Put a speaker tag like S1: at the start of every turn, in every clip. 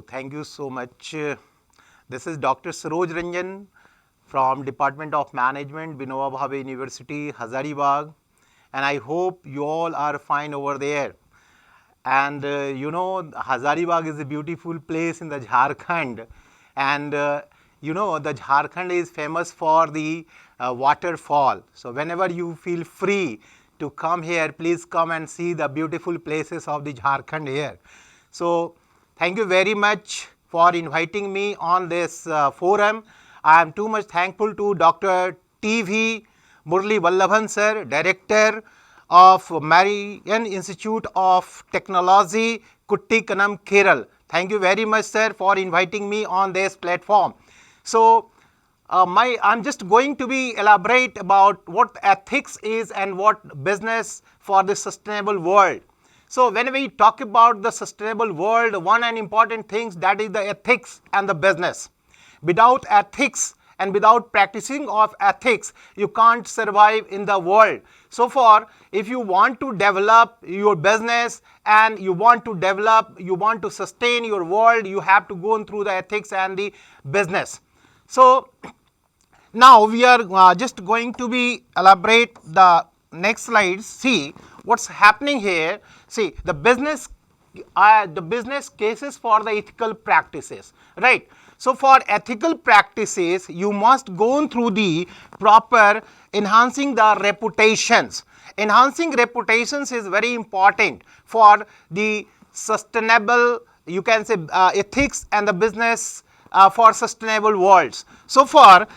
S1: Thank you so much. This is Dr. Saroj Ranjan from Department of Management, Vinoba Bhave University, Hazaribagh. And I hope you all are fine over there. And Hazaribagh is a beautiful place in the Jharkhand. And the Jharkhand is famous for the waterfall. So whenever you feel free to come here, please come and see the beautiful places of the Jharkhand here. So thank you very much for inviting me on this forum. I am too much thankful to Dr. T.V. Murli Vallabhan sir, Director of Marian Institute of Technology, Kuttikanam, Kerala. Thank you very much, sir, for inviting me on this platform. So I'm just going to be elaborate about what ethics is and what business for the sustainable world. So when we talk about the sustainable world, one and important things, that is the ethics and the business. Without ethics and without practicing of ethics, you can't survive in the world. So far, if you want to develop your business and you want to sustain your world, you have to go through the ethics and the business. So now we are just going to be elaborate the next slide. See what's happening here. See the business cases for the ethical practices, right? So for ethical practices, you must go through the proper enhancing the reputations. Enhancing reputations is very important for the sustainable, you can say, ethics and the business for sustainable worlds. So for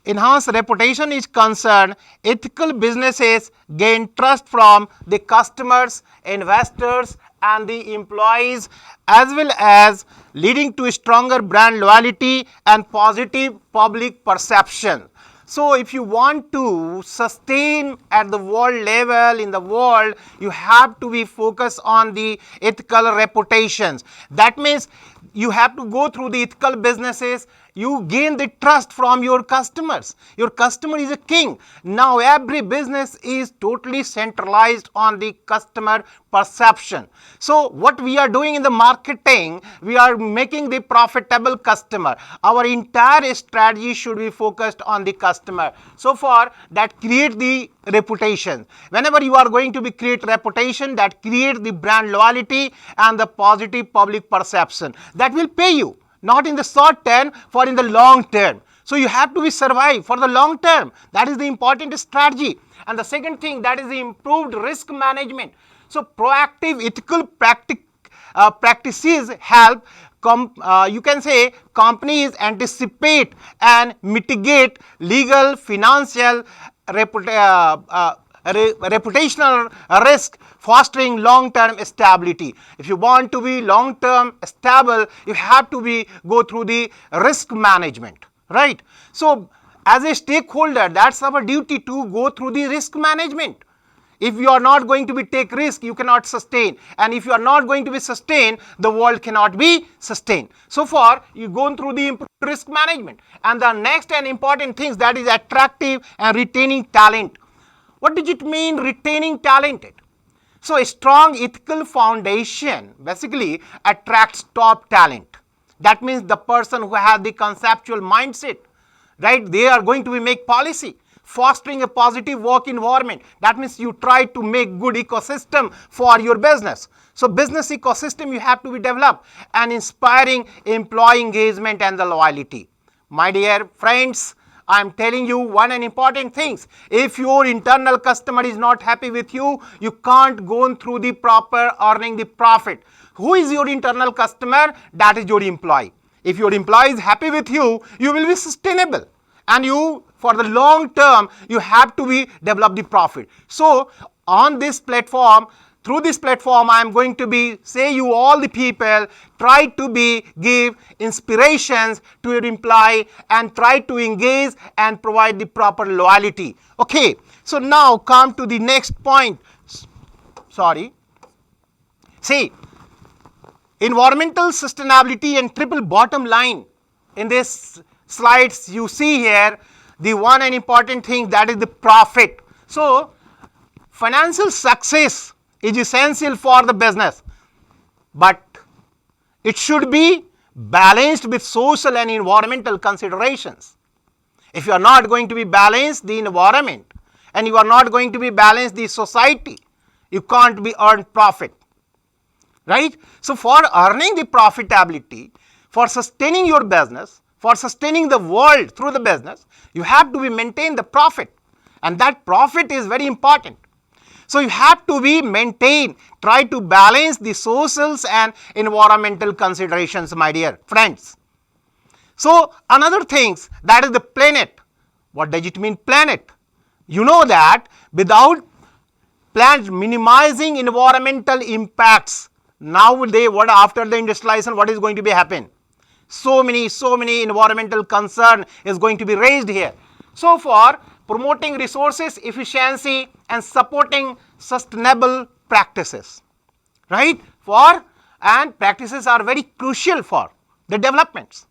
S1: enhanced reputation is concerned, ethical businesses gain trust from the customers, investors and the employees, as well as leading to stronger brand loyalty and positive public perception. So if you want to sustain at the world level in the world, you have to be focused on the ethical reputations. That means you have to go through the ethical businesses. You gain the trust from your customers. Your customer is a king. Now every business is totally centralized on the customer perception. So what we are doing in the marketing, we are making the profitable customer. Our entire strategy should be focused on the customer. So far that create the reputation. Whenever you are going to be create reputation, that create the brand loyalty and the positive public perception. That will pay you. Not in the short term, for in the long term. So you have to be survive for the long term. That is the important strategy. And the second thing, that is the improved risk management. So proactive ethical practices help you can say companies anticipate and mitigate legal, financial, reputational risk, fostering long-term stability. If you want to be long-term stable, you have to go through the risk management, right? So as a stakeholder, that's our duty to go through the risk management. If you are not going to be take risk, you cannot sustain. And if you are not going to be sustained, the world cannot be sustained. So far, you go through the risk management. And the next and important things, that is attractive and retaining talent. What does it mean retaining talented? So a strong ethical foundation basically attracts top talent. That means the person who has the conceptual mindset, right? They are going to be make policy, fostering a positive work environment. That means you try to make good ecosystem for your business. So business ecosystem you have to be developed, and inspiring employee engagement and the loyalty. My dear friends, I am telling you one and important things. If your internal customer is not happy with you, you can't go through the proper earning the profit. Who is your internal customer? That is your employee. If your employee is happy with you, you will be sustainable. And you, for the long term, you have to be develop the profit. So on this platform, through this platform, I am going to be say you all the people, try to be give inspirations to your employee and try to engage and provide the proper loyalty. Okay, so now come to the next point. Sorry. See, environmental sustainability and triple bottom line. In this slides you see here, the one and important thing, that is the profit. So financial success is essential for the business, but it should be balanced with social and environmental considerations. If you are not going to be balanced the environment and you are not going to be balanced the society, you can't be earned profit. Right? So for earning the profitability, for sustaining your business, for sustaining the world through the business, you have to be maintain the profit. And that profit is very important. So you have to be maintain, try to balance the social and environmental considerations, my dear friends. So another things, that is the planet. What does it mean, planet? You know that without planet minimizing environmental impacts, nowadays what after the industrialization, what is going to be happen? So many environmental concern is going to be raised here. So for promoting resources efficiency and supporting sustainable practices, right? And practices are very crucial for the developments,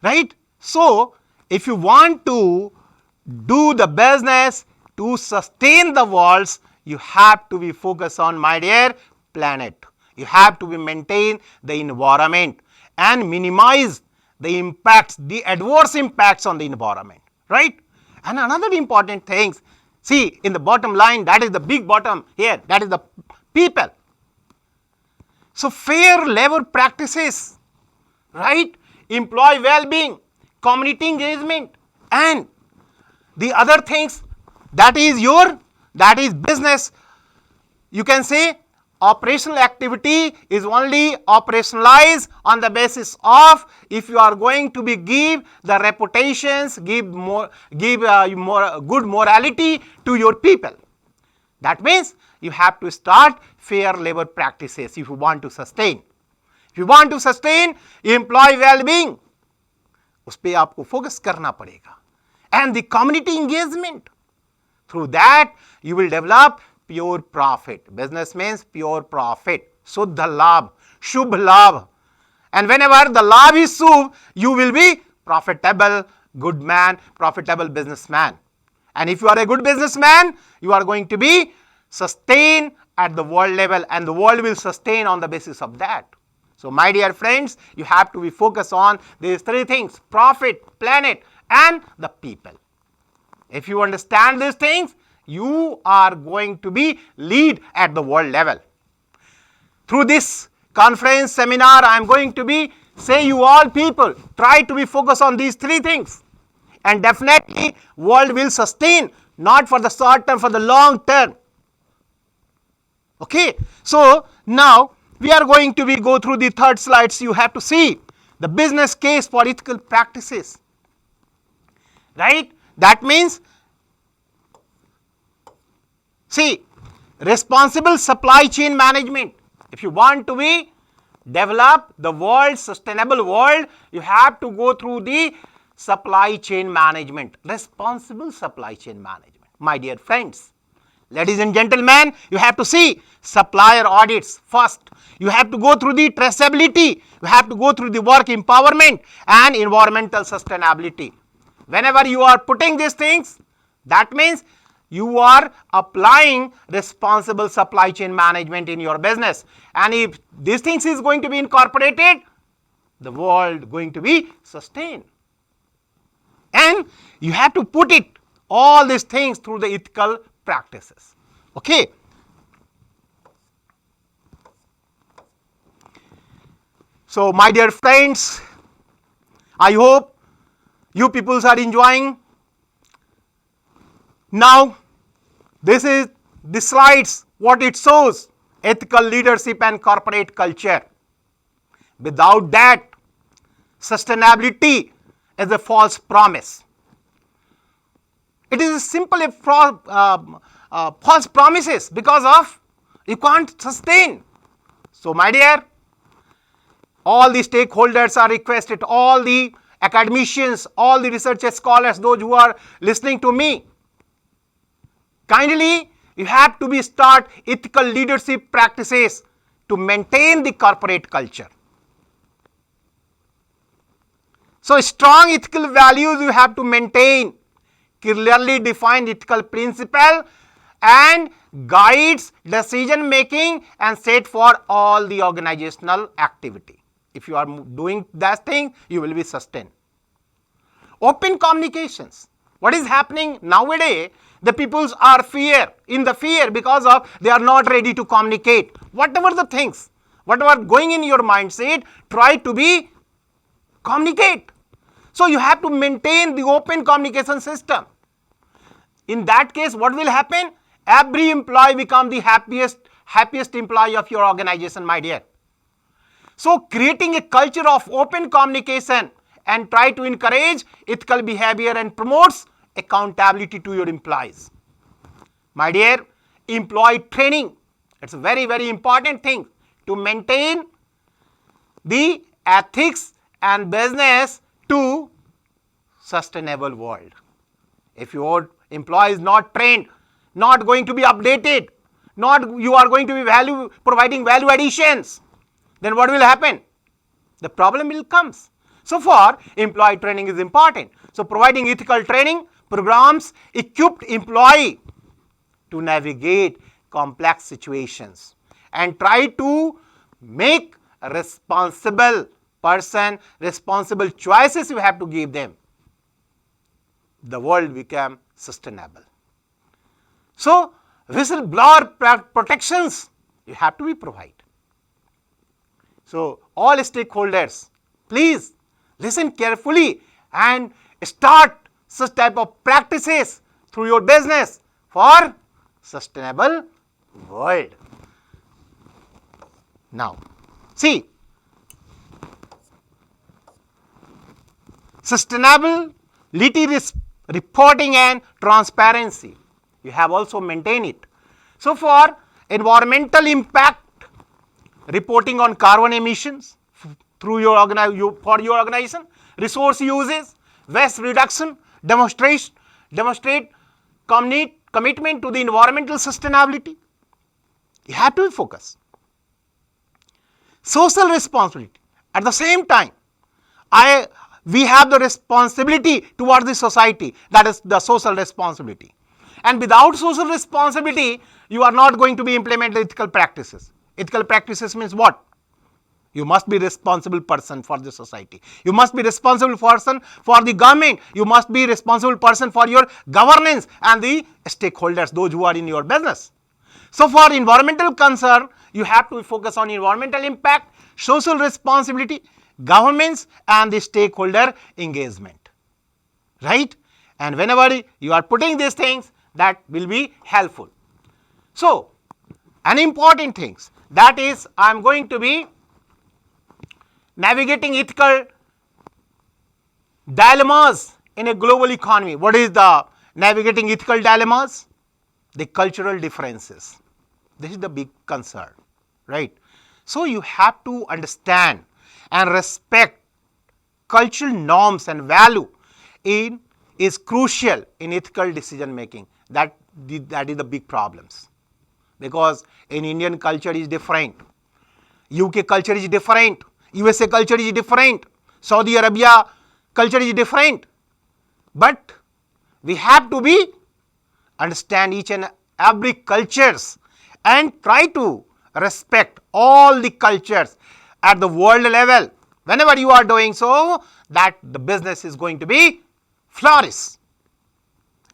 S1: right? So if you want to do the business to sustain the worlds, you have to be focused on, my dear, planet. You have to be maintain the environment and minimize the impacts, the adverse impacts on the environment, right? And another important thing, see in the bottom line, that is the big bottom here, that is the people. So fair labor practices, right? Employee well-being, community engagement, and the other things, that is business. You can say operational activity is only operationalized on the basis of if you are going to be give the reputations, give more good morality to your people. That means you have to start fair labor practices if you want to sustain. If you want to sustain employee well-being, उस पे आपको focus करना पड़ेगा. And the community engagement, through that you will develop pure profit. Business means pure profit. Shuddha labh, shubh labh. And whenever the labh is shubh, you will be profitable, good man, profitable businessman. And if you are a good businessman, you are going to be sustained at the world level, and the world will sustain on the basis of that. So my dear friends, you have to be focused on these three things: profit, planet, and the people. If you understand these things, you are going to be lead at the world level. Through this conference seminar, I am going to be say you all people, try to be focused on these three things, and definitely world will sustain, not for the short term, for the long term. Okay, so now we are going to be go through the third slides. You have to see the business case for ethical practices, right? That means, see, responsible supply chain management. If you want to be develop the world, sustainable world, you have to go through the supply chain management, responsible supply chain management. My dear friends, ladies and gentlemen, you have to see supplier audits first. You have to go through the traceability. You have to go through the work empowerment and environmental sustainability. Whenever you are putting these things, that means you are applying responsible supply chain management in your business. And if these things is going to be incorporated, the world going to be sustained. And you have to put it, all these things, through the ethical practices. Okay. So my dear friends, I hope you peoples are enjoying. Now, this is the slides, what it shows: ethical leadership and corporate culture. Without that, sustainability is a false promise. It is simply false promises, because of you can't sustain. So my dear, all the stakeholders are requested, all the academicians, all the research scholars, those who are listening to me, kindly you have to be start ethical leadership practices to maintain the corporate culture. So strong ethical values you have to maintain, clearly defined ethical principle and guides decision making and set for all the organizational activity. If you are doing that thing, you will be sustained. Open communications. What is happening nowadays? The peoples are in the fear because of they are not ready to communicate. Whatever the things, whatever going in your mindset, try to be communicate. So you have to maintain the open communication system. In that case, what will happen? Every employee become the happiest employee of your organization, my dear. So creating a culture of open communication and try to encourage ethical behavior and promotes accountability to your employees. My dear, employee training, it's a very, very important thing to maintain the ethics and business to sustainable world. If your employee is not trained, not going to be updated, you are going to be providing value additions, then what will happen? The problem will come. So for employee training is important. So providing ethical training programs equipped employee to navigate complex situations and try to make a responsible person, responsible choices you have to give them. The world become sustainable. So whistleblower protections you have to be provided. So all stakeholders, please listen carefully and start such type of practices through your business for sustainable world. Now, see, sustainability reporting and transparency, you have also maintained it. So for environmental impact reporting on carbon emissions through your organization, resource uses, waste reduction, demonstrate commitment to the environmental sustainability. You have to focus. Social responsibility. At the same time, we have the responsibility towards the society, that is the social responsibility. And without social responsibility, you are not going to be implementing ethical practices. Ethical practices means what? You must be responsible person for the society. You must be responsible person for the government. You must be responsible person for your governance and the stakeholders, those who are in your business. So for environmental concern, you have to focus on environmental impact, social responsibility, governments and the stakeholder engagement. Right? And whenever you are putting these things, that will be helpful. So, an important things, that is, I am going to be navigating ethical dilemmas in a global economy. What is the navigating ethical dilemmas? The cultural differences. This is the big concern, right? So you have to understand and respect cultural norms and value is crucial in ethical decision making. That is the big problems, because in Indian culture is different, UK culture is different, USA culture is different, Saudi Arabia culture is different. But we have to be understand each and every cultures and try to respect all the cultures at the world level. Whenever you are doing so, that the business is going to be flourish.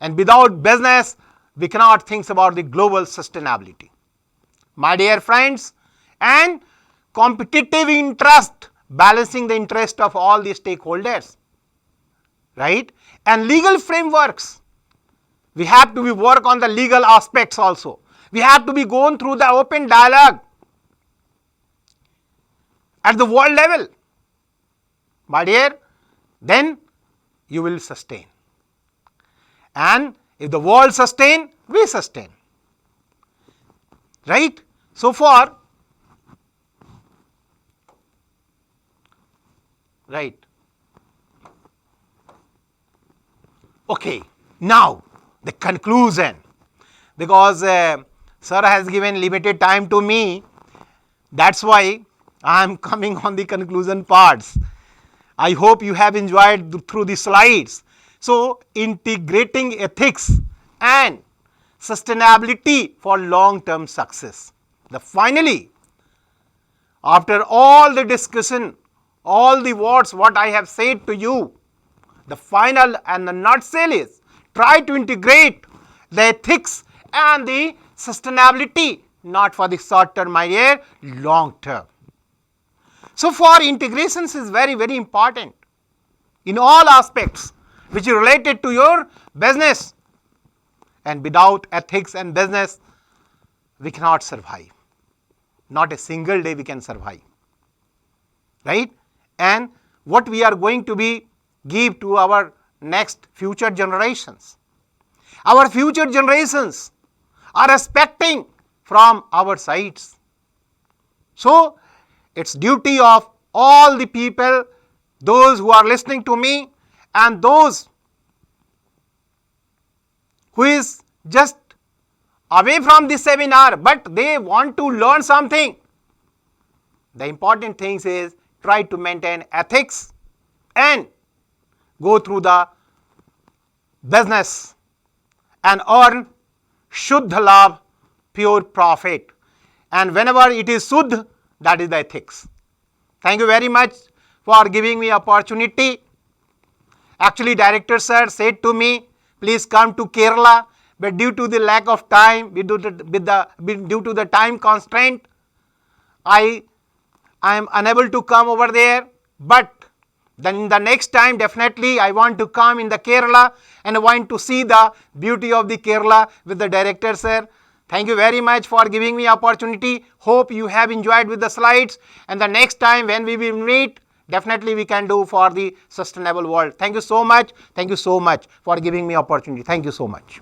S1: And without business, we cannot think about the global sustainability. My dear friends, and competitive interest, balancing the interest of all the stakeholders, right? And legal frameworks. We have to be work on the legal aspects also. We have to be going through the open dialogue at the world level. My dear, then you will sustain. And if the world sustain, we sustain. Right? So far, right. Okay, now the conclusion, because sir has given limited time to me, that's why I am coming on the conclusion parts. I hope you have enjoyed through the slides. So, integrating ethics and sustainability for long-term success. Finally, after all the discussion all the words what I have said to you, the final and the nutshell is try to integrate the ethics and the sustainability, not for the short term, my dear, long term. So for integrations is very, very important in all aspects which is related to your business. And without ethics and business, we cannot survive. Not a single day we can survive. Right? And what we are going to be give to our next future generations. Our future generations are expecting from our sides. So, it's duty of all the people, those who are listening to me and those who is just away from this seminar but they want to learn something. The important thing is try to maintain ethics and go through the business and earn Shuddha Labh, pure profit. And whenever it is Shuddha, that is the ethics. Thank you very much for giving me opportunity. Actually, Director Sir said to me, please come to Kerala, but due to the lack of time, due to the time constraint, I am unable to come over there. But then the next time definitely I want to come in the Kerala and I want to see the beauty of the Kerala with the Director Sir. Thank you very much for giving me opportunity. Hope you have enjoyed with the slides, and the next time when we will meet, definitely we can do for the sustainable world. Thank you so much. Thank you so much for giving me opportunity. Thank you so much.